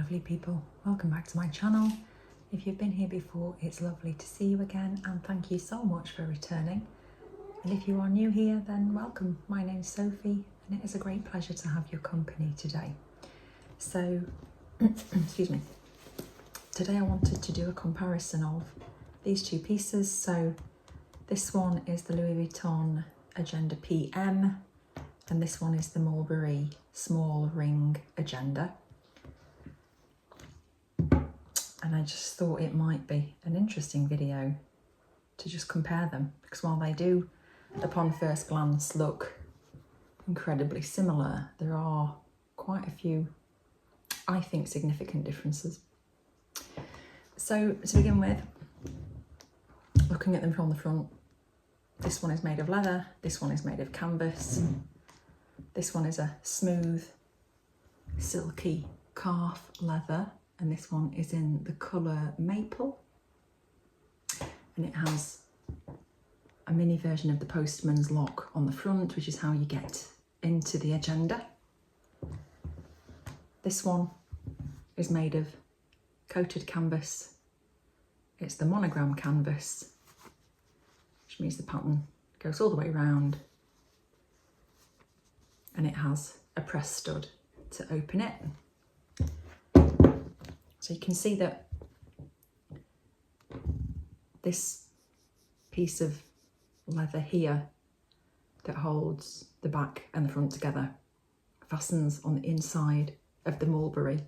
lovely people, welcome back to my channel. If you've been here before, it's lovely to see you again and thank you so much for returning. And if you are new here, then welcome. My name's Sophie and it is a great pleasure to have your company today. So, excuse me, today I wanted to do a comparison of these two pieces. So this one is the Louis Vuitton Agenda PM and this one is the Mulberry Small Ring Agenda. And I just thought it might be an interesting video to just compare them, because while they do, upon first glance, look incredibly similar, there are quite a few, I think, significant differences. So to begin with, looking at them from the front, this one is made of leather, this one is made of canvas, this one is a smooth silky calf leather, and this one is in the colour maple, and it has a mini version of the postman's lock on the front, which is how you get into the agenda. This one is made of coated canvas. It's the monogram canvas, which means the pattern goes all the way around, and it has a press stud to open it. So you can see that this piece of leather here that holds the back and the front together fastens on the inside of the mulberry,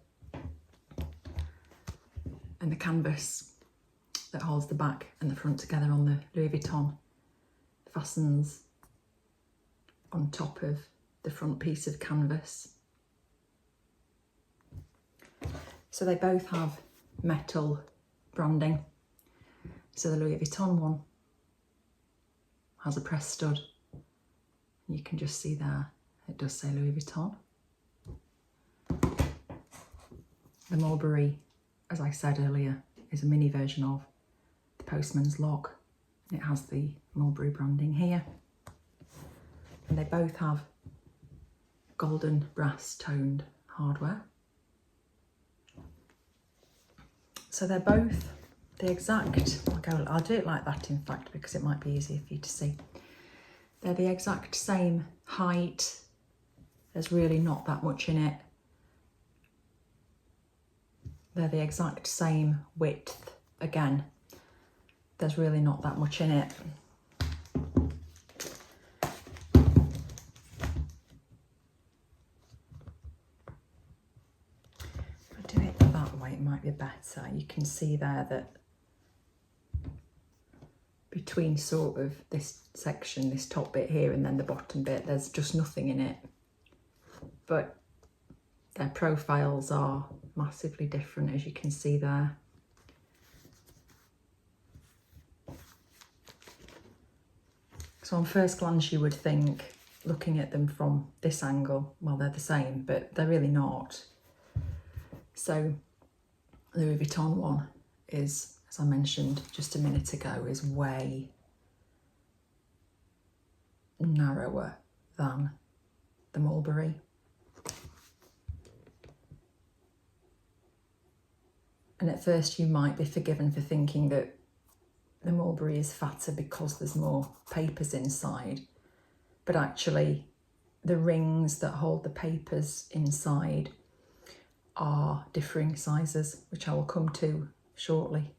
and the canvas that holds the back and the front together on the Louis Vuitton fastens on top of the front piece of canvas. So they both have metal branding. So the Louis Vuitton one has a press stud. You can just see there, it does say Louis Vuitton. The Mulberry, as I said earlier, is a mini version of the postman's lock. It has the Mulberry branding here. And they both have golden brass toned hardware. So they're both the exact, I'll do it like that in fact, because it might be easier for you to see. They're the exact same height. There's really not that much in it. They're the exact same width. Again, there's really not that much in it. It might be better. You can see there that between sort of this section, this top bit here and then the bottom bit, there's just nothing in it, but their profiles are massively different, as you can see there. So on first glance you would think, looking at them from this angle, well, they're the same, but they're really not. So the Louis Vuitton one is, as I mentioned just a minute ago, is way narrower than the Mulberry. And at first you might be forgiven for thinking that the Mulberry is fatter because there's more papers inside, but actually the rings that hold the papers inside are differing sizes, which I will come to shortly.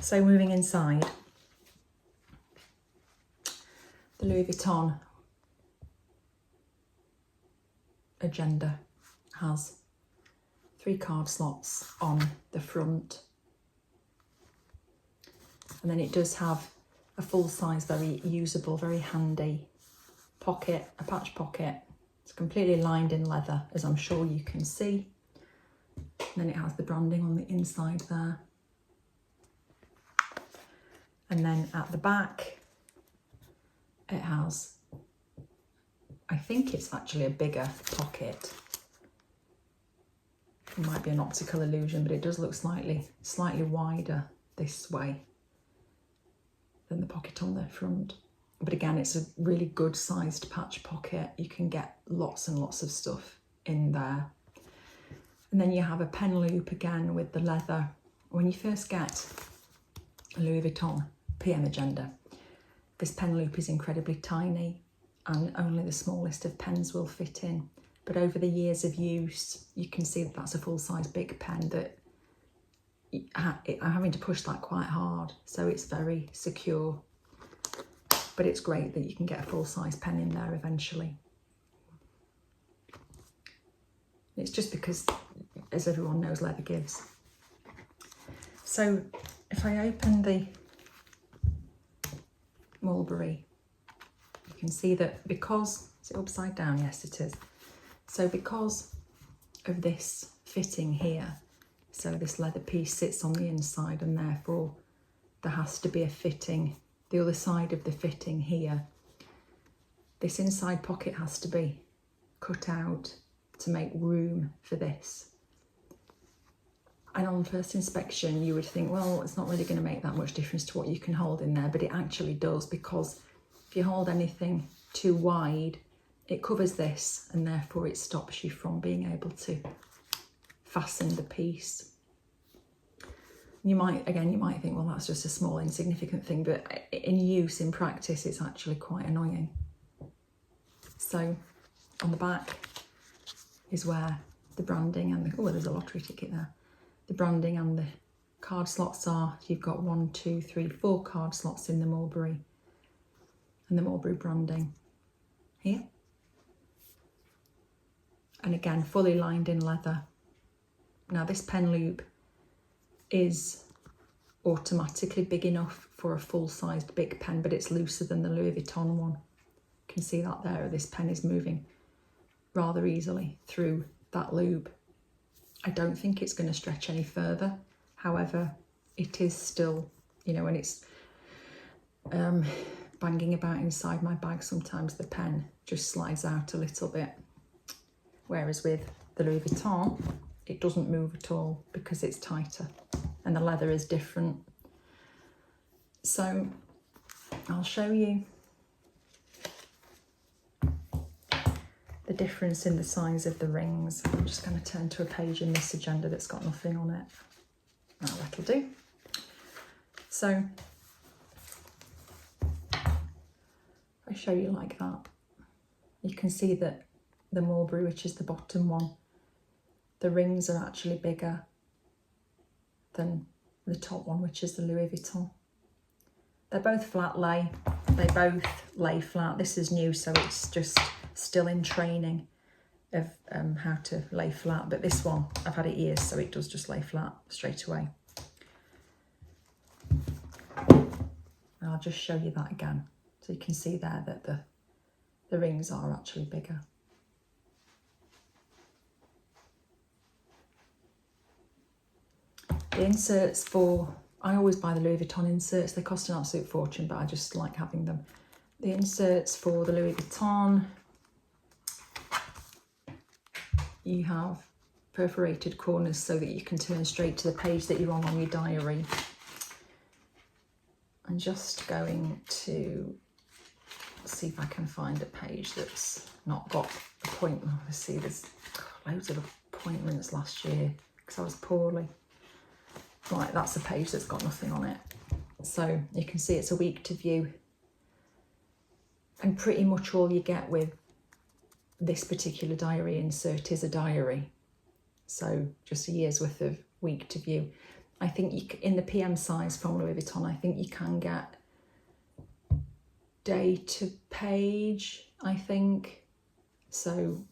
So moving inside, the Louis Vuitton Agenda has 3 card slots on the front, and then it does have a full-size, very usable, very handy pocket, a patch pocket. It's completely lined in leather, as I'm sure you can see. And then it has the branding on the inside there. And then at the back, it has, I think it's actually a bigger pocket. It might be an optical illusion, but it does look slightly wider this way than the pocket on the front. But again, it's a really good sized patch pocket. You can get lots and lots of stuff in there. And then you have a pen loop again with the leather. When you first get a Louis Vuitton PM Agenda, this pen loop is incredibly tiny and only the smallest of pens will fit in. But over the years of use, you can see that that's a full-size big pen that I'm having to push that quite hard, so it's very secure. But it's great that you can get a full-size pen in there eventually. It's just because, as everyone knows, leather gives. So if I open the Mulberry, you can see that because, is it upside down? Yes, it is. So because of this fitting here, so this leather piece sits on the inside and therefore there has to be a fitting, the other side of the fitting here. This inside pocket has to be cut out to make room for this. And on first inspection, you would think, well, it's not really going to make that much difference to what you can hold in there, but it actually does, because if you hold anything too wide, it covers this and therefore it stops you from being able to fasten the piece. You might think, well, that's just a small insignificant thing, but in use, in practice, it's actually quite annoying. So on the back is where the branding and the, oh, there's a lottery ticket there. The branding and the card slots are. You've got 1, 2, 3, 4 card slots in the Mulberry, and the Mulberry branding here. And again, fully lined in leather. Now this pen loop is automatically big enough for a full-sized big pen, but it's looser than the Louis Vuitton one. You can see that there, this pen is moving rather easily through that loop. I don't think it's going to stretch any further. However, it is still, you know, when it's banging about inside my bag, sometimes the pen just slides out a little bit. Whereas with the Louis Vuitton, it doesn't move at all because it's tighter and the leather is different. So I'll show you the difference in the size of the rings. I'm just going to turn to a page in this agenda that's got nothing on it. Oh, that'll do. So if I show you like that, you can see that the Mulberry, which is the bottom one, the rings are actually bigger than the top one, which is the Louis Vuitton. They're both flat lay. They both lay flat. This is new, so it's just still in training of how to lay flat. But this one, I've had it years, so it does just lay flat straight away. And I'll just show you that again. So you can see there that the rings are actually bigger. The inserts for, I always buy the Louis Vuitton inserts. They cost an absolute fortune, but I just like having them. The inserts for the Louis Vuitton, you have perforated corners so that you can turn straight to the page that you're on your diary. I'm just going to see if I can find a page that's not got appointment. Obviously, there's loads of appointments last year because I was poorly. Right, that's a page that's got nothing on it. So you can see it's a week to view. And pretty much all you get with this particular diary insert is a diary. So just a year's worth of week to view. I think you, in the PM size from Louis Vuitton, I think you can get day to page, I think. So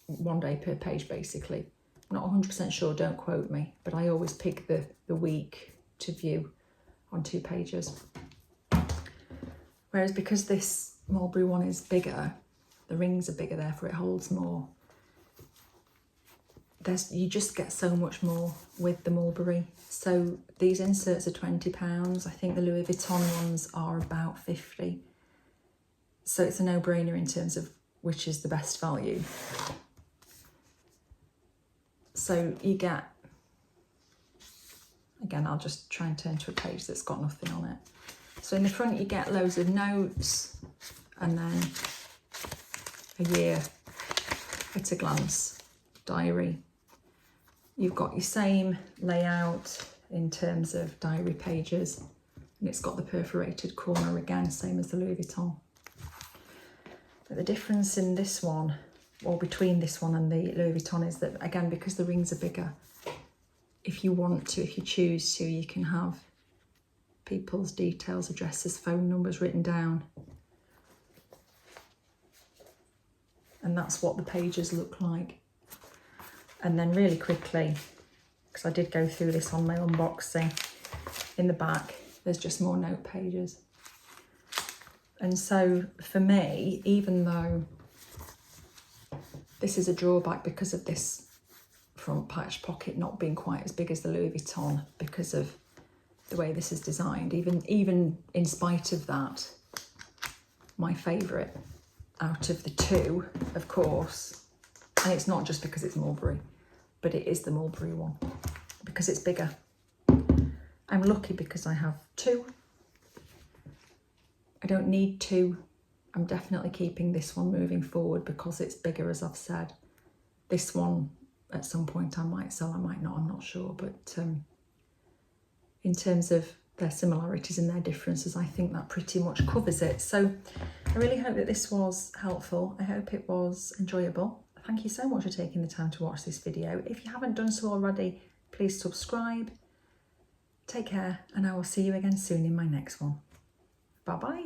1 day per page, basically. I'm not 100% sure, don't quote me, but I always pick the week to view on 2 pages. Whereas because this Mulberry one is bigger, the rings are bigger, therefore it holds more. You just get so much more with the Mulberry. So these inserts are £20. I think the Louis Vuitton ones are about 50. So it's a no-brainer in terms of which is the best value. So you get, again, I'll just try and turn to a page that's got nothing on it. So in the front you get loads of notes and then a year at a glance diary. You've got your same layout in terms of diary pages, and it's got the perforated corner again, same as the Louis Vuitton. But the difference in this one, or between this one and the Louis Vuitton, is that, again, because the rings are bigger, if you want to, if you choose to, you can have people's details, addresses, phone numbers written down. And that's what the pages look like. And then really quickly, because I did go through this on my unboxing, in the back, there's just more note pages. And so for me, even though this is a drawback because of this front patch pocket not being quite as big as the Louis Vuitton, because of the way this is designed, even in spite of that, my favourite out of the two, of course, and it's not just because it's Mulberry, but it is the Mulberry one, because it's bigger. I'm lucky because I have two. I don't need two. I'm definitely keeping this one moving forward because it's bigger, as I've said. This one, at some point I might sell, I might not, I'm not sure, but in terms of their similarities and their differences, I think that pretty much covers it. So I really hope that this was helpful. I hope it was enjoyable. Thank you so much for taking the time to watch this video. If you haven't done so already, please subscribe. Take care, and I will see you again soon in my next one. Bye-bye.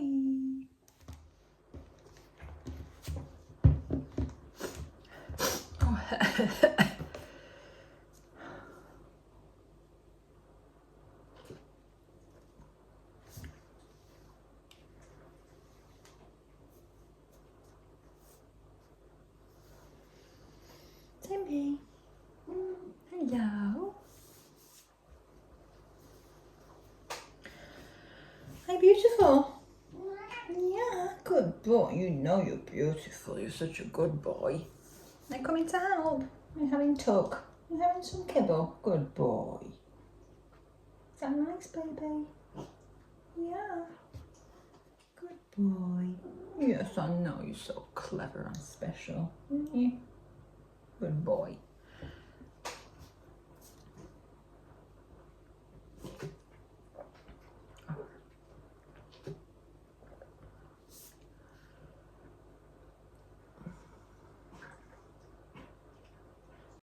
Timmy. Hello. Hi, beautiful. Yeah, good boy. You know you're beautiful. You're such a good boy. I'm coming to help. You're having tuck. You're having some kibble. Good boy. Is that nice, baby? Yeah. Good boy. Yes, I know you're so clever and special, aren't you? Good boy.